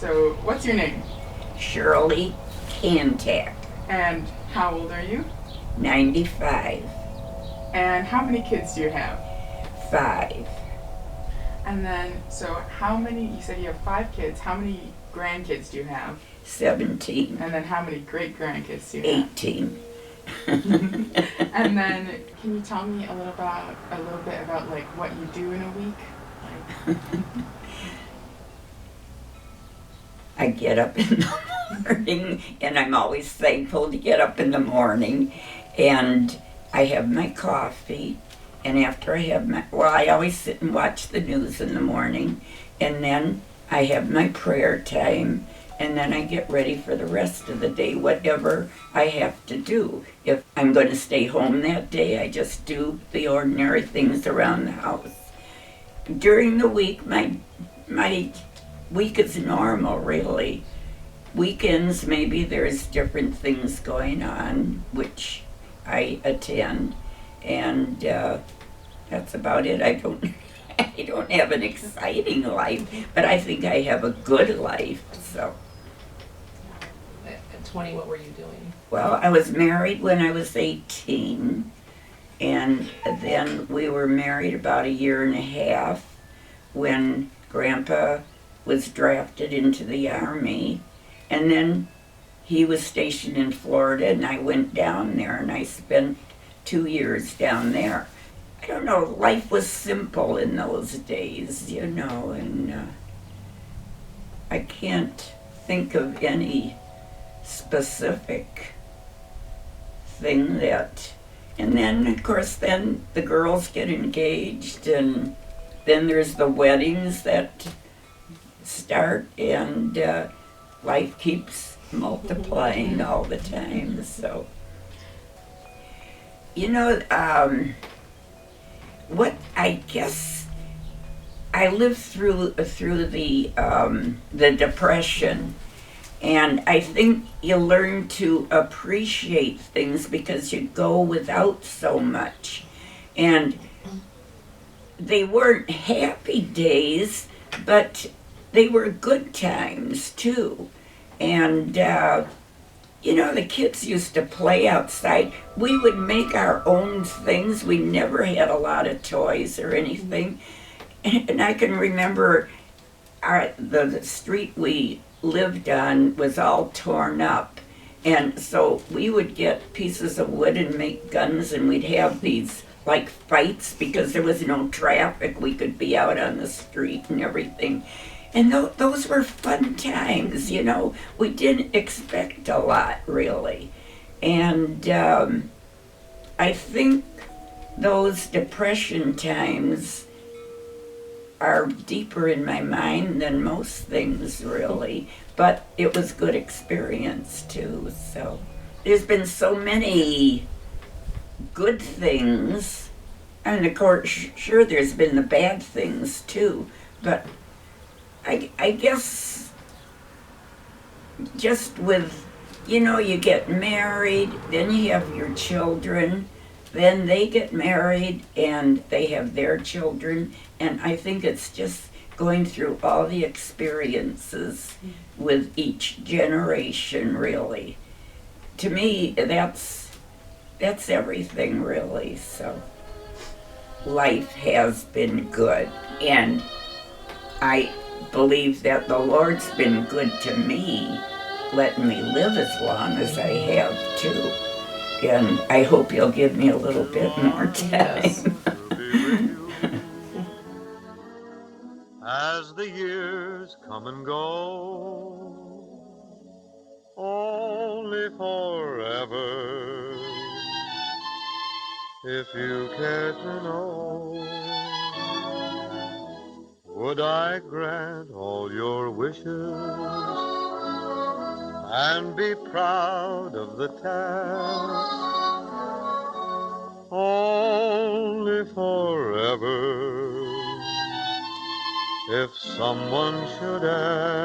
So, what's your name? Shirley Kanthack. And how old are you? 95. And how many kids do you have? 5. And then, so how many, you said you have 5 kids, how many grandkids do you have? 17. And then how many great-grandkids do you have? 18. And then, can you tell me a little bit about like what you do in a week? Like... I get up in the morning, and I'm always thankful to get up in the morning, and I have my coffee, and after I have I always sit and watch the news in the morning, and then I have my prayer time, and then I get ready for the rest of the day, whatever I have to do. If I'm going to stay home that day, I just do the ordinary things around the house. During the week, my week is normal, really. Weekends, maybe there's different things going on, which I attend, and that's about it. I don't have an exciting life, but I think I have a good life, so. At 20, what were you doing? Well, I was married when I was 18, and then we were married about a year and a half when Grandpa was drafted into the Army, and then he was stationed in Florida, and I went down there, and I spent 2 years down there. I don't know, life was simple in those days, you know, and I can't think of any specific thing that, and then of course then the girls get engaged, and then there's the weddings that start, and life keeps multiplying all the time. So, you know, what I guess I lived through the Depression, and I think you learn to appreciate things because you go without so much, and they weren't happy days, but they were good times too. And you know, the kids used to play outside. We would make our own things. We never had a lot of toys or anything. And I can remember the street we lived on was all torn up. And so we would get pieces of wood and make guns, and we'd have these like fights because there was no traffic. We could be out on the street and everything. And those were fun times, you know. We didn't expect a lot, really. And I think those Depression times are deeper in my mind than most things, really. But it was good experience, too. So there's been so many good things. And, of course, sure, there's been the bad things, too. But I guess just with, you know, you get married, then you have your children, then they get married and they have their children, and I think it's just going through all the experiences with each generation, really. To me, that's everything, really. So life has been good, and I believe that the Lord's been good to me, letting me live as long as I have too. And I hope He'll give me a little bit more time. Yes. As the years come and go, only forever, if you care to know, would I grant all your wishes and be proud of the task? Only forever, if someone should ask,